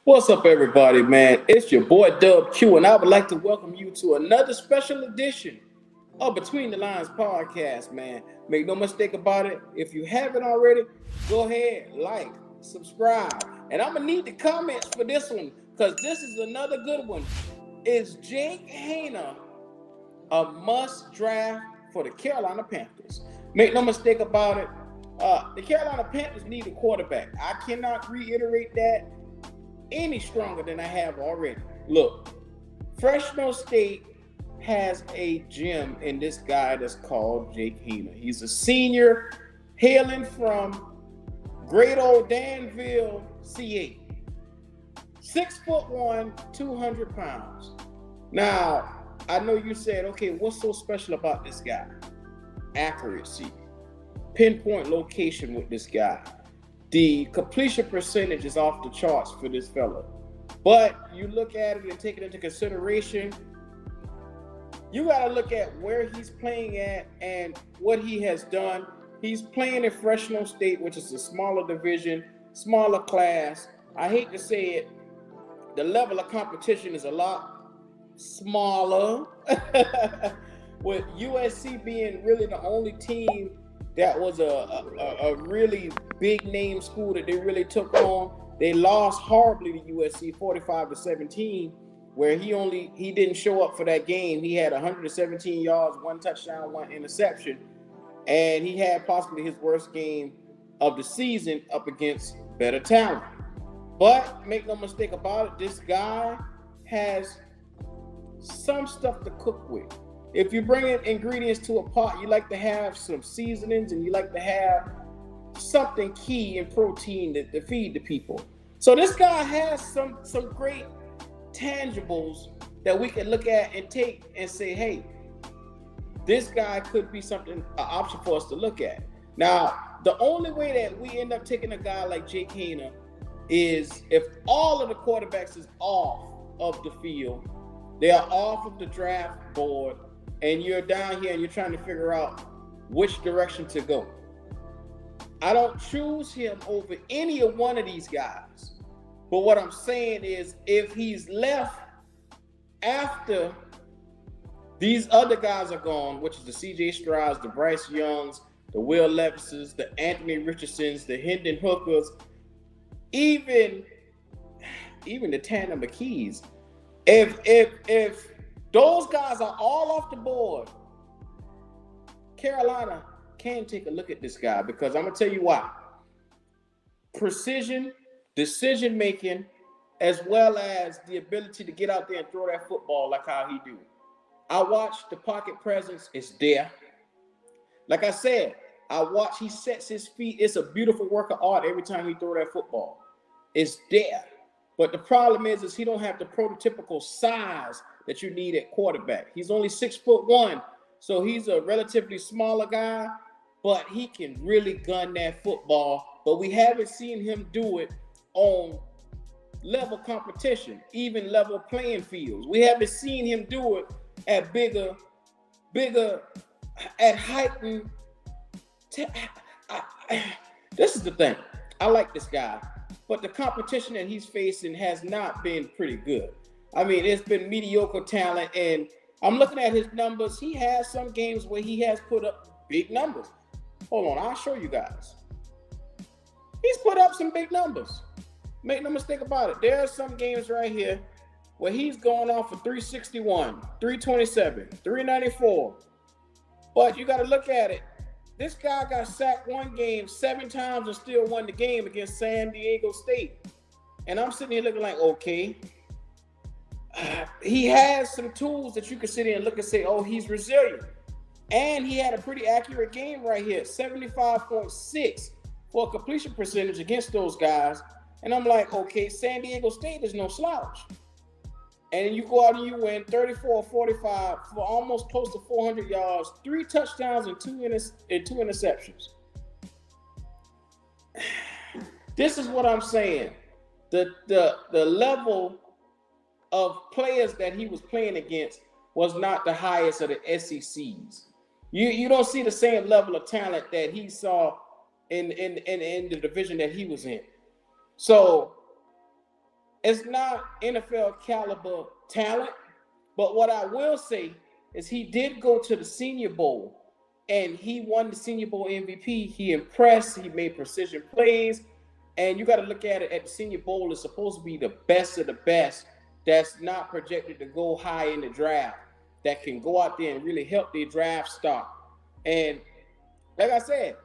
What's up, everybody, man? It's your boy Dub Q, and I would like to welcome you to another special edition of Between the Lines Podcast, man. Make no mistake about it. If you haven't already, go ahead, like, subscribe. And I'm going to need the comments for this one because this is another good one. Is Jake Haener a must draft for the Carolina Panthers? Make no mistake about it. The Carolina Panthers need a quarterback. I cannot reiterate that any stronger than I have already. Look, Fresno State has a gem in this guy that's called Jake Haener. He's a senior hailing from great old Danville, CA. 6'1", 200 pounds. Now, I know you said, okay, what's so special about this guy? Accuracy. Pinpoint location with this guy. The completion percentage is off the charts for this fella. But you look at it and take it into consideration, you got to look at where he's playing at and what he has done. He's playing in Fresno State, which is a smaller division, smaller class. I hate to say it, the level of competition is a lot smaller, with USC being really the only team that was a really big name school that they really took on. They lost horribly to USC 45-17, where he didn't show up for that game. He had 117 yards, 1 touchdown, 1 interception, and he had possibly his worst game of the season up against better talent. But make no mistake about it, this guy has some stuff to cook with. If you bring in ingredients to a pot, you like to have some seasonings and you like to have something key in protein to feed the people. So this guy has some great tangibles that we can look at and take and say, hey, this guy could be an option for us to look at. Now, the only way that we end up taking a guy like Jake Haener is if all of the quarterbacks is off of the field, they are off of the draft board, and you're down here and you're trying to figure out which direction to go. I don't choose him over any of one of these guys. But what I'm saying is, if he's left after these other guys are gone, which is the C.J. Strouds, the Bryce Youngs, the Will Levises, the Anthony Richardsons, the Hendon Hookers, even the Tanner McKees, if those guys are all off the board, Carolina can take a look at this guy, because I'm going to tell you why. Precision, decision-making, as well as the ability to get out there and throw that football like how he do. I watch the pocket presence. It's there. Like I said, he sets his feet. It's a beautiful work of art every time he throw that football. It's there. But the problem is he don't have the prototypical size that you need at quarterback. He's only 6'1", so he's a relatively smaller guy, but he can really gun that football. But we haven't seen him do it on level competition, even level playing fields. We haven't seen him do it at bigger, at heightened. This is the thing. I like this guy, but the competition that he's facing has not been pretty good. I mean, it's been mediocre talent, and I'm looking at his numbers. He has some games where he has put up big numbers. Hold on, I'll show you guys. He's put up some big numbers. Make no mistake about it. There are some games right here where he's going off for 361, 327, 394. But you got to look at it. This guy got sacked one game 7 times and still won the game against San Diego State. And I'm sitting here looking like, okay, he has some tools that you can sit in and look and say, oh, he's resilient. And he had a pretty accurate game right here, 75.6 for a completion percentage against those guys. And I'm like, okay, San Diego State is no slouch. And you go out and you win 34-45 for almost close to 400 yards, 3 touchdowns and 2 interceptions. This is what I'm saying. The level of players that he was playing against was not the highest of the SECs. You don't see the same level of talent that he saw in the division that he was in. So It's not NFL caliber talent, but what I will say is he did go to the Senior Bowl and he won the Senior Bowl MVP. He impressed. He made precision plays. And you got to look at it at the Senior Bowl. It's supposed to be the best of the best that's not projected to go high in the draft, that can go out there and really help their draft stock. And like I said,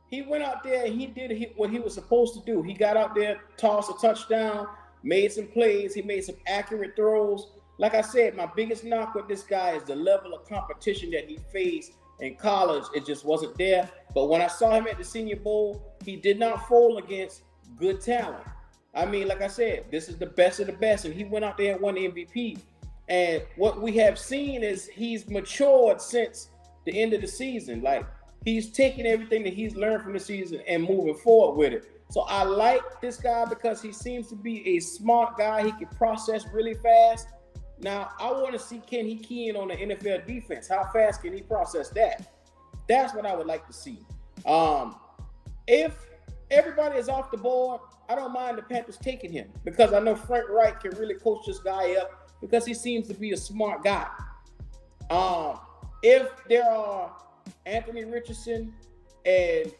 he went out there and he did what he was supposed to do. He got out there, tossed a touchdown, made some plays. He made some accurate throws. Like I said, my biggest knock with this guy is the level of competition that he faced in college. It just wasn't there. But when I saw him at the Senior Bowl, he did not fold against good talent. I mean, like I said, this is the best of the best. And he went out there and won the MVP. And what we have seen is he's matured since the end of the season. Like, he's taking everything that he's learned from the season and moving forward with it. So I like this guy because he seems to be a smart guy. He can process really fast. Now, I want to see, can he key in on the NFL defense? How fast can he process that? That's what I would like to see. If everybody is off the board, I don't mind the Panthers taking him because I know Frank Reich can really coach this guy up because he seems to be a smart guy. If there are Anthony Richardson and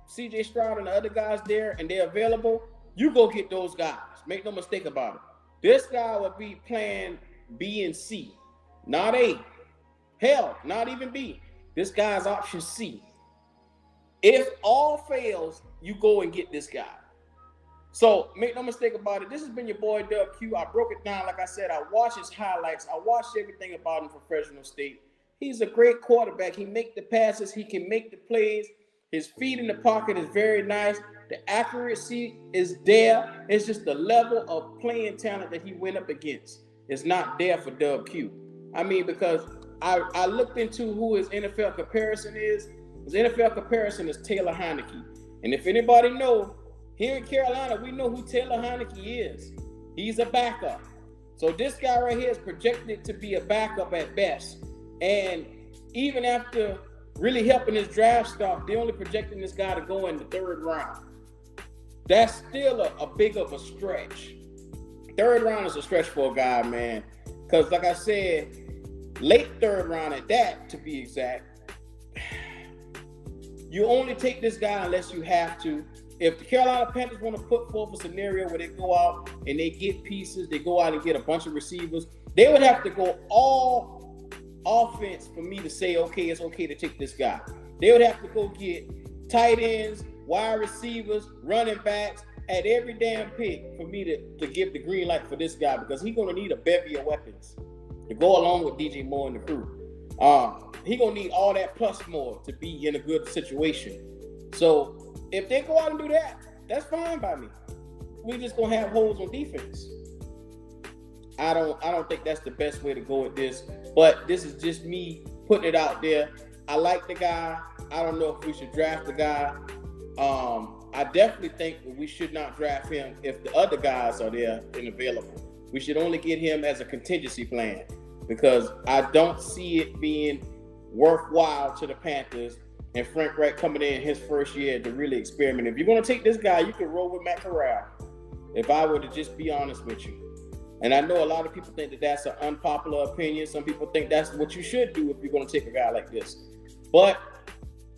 CJ Stroud and the other guys there and they're available, you go get those guys. Make no mistake about it. This guy would be playing B and C, not A. Hell, not even B. This guy's option C. If all fails, you go and get this guy. So make no mistake about it. This has been your boy Dub Q. I broke it down. Like I said, I watched his highlights. I watched everything about him from Fresno State. He's a great quarterback. He makes the passes. He can make the plays. His feet in the pocket is very nice. The accuracy is there. It's just the level of playing talent that he went up against is not there for Dub Q. I mean, because I looked into who his NFL comparison is. His NFL comparison is Taylor Heineke. And if anybody knows, here in Carolina, we know who Taylor Heineke is. He's a backup. So this guy right here is projected to be a backup at best. And even after really helping his draft stock, they're only projecting this guy to go in the 3rd round. That's still a big of a stretch. 3rd round is a stretch for a guy, man. Because like I said, late 3rd round at that, to be exact, you only take this guy unless you have to. If the Carolina Panthers want to put forth a scenario where they go out and they get pieces, they go out and get a bunch of receivers, they would have to go all offense for me to say, okay, it's okay to take this guy. They would have to go get tight ends, wide receivers, running backs at every damn pick for me to give the green light for this guy because he's going to need a bevy of weapons to go along with DJ Moore and the crew. He's going to need all that plus more to be in a good situation. So if they go out and do that, that's fine by me. We just going to have holes on defense. I don't think that's the best way to go with this, but this is just me putting it out there. I like the guy. I don't know if we should draft the guy. I definitely think that we should not draft him if the other guys are there and available. We should only get him as a contingency plan because I don't see it being worthwhile to the Panthers and Frank Reich coming in his first year to really experiment. If you're going to take this guy, you can roll with Matt Corral, if I were to just be honest with you. And I know a lot of people think that that's an unpopular opinion. Some people think that's what you should do if you're going to take a guy like this. But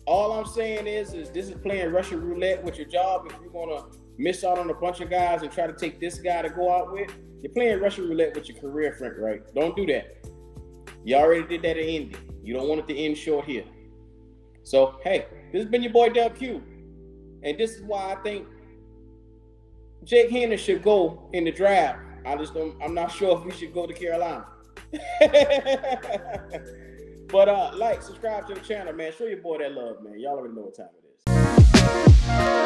all I'm saying is this is playing Russian roulette with your job. If you're going to miss out on a bunch of guys and try to take this guy to go out with, you're playing Russian roulette with your career, Frank Reich. Don't do that. You already did that at Indy. You don't want it to end short here. So, hey, this has been your boy Dub Q. And this is why I think Jake Haener should go in the draft. I'm not sure if we should go to Carolina. But like, subscribe to the channel, man. Show your boy that love, man. Y'all already know what time it is.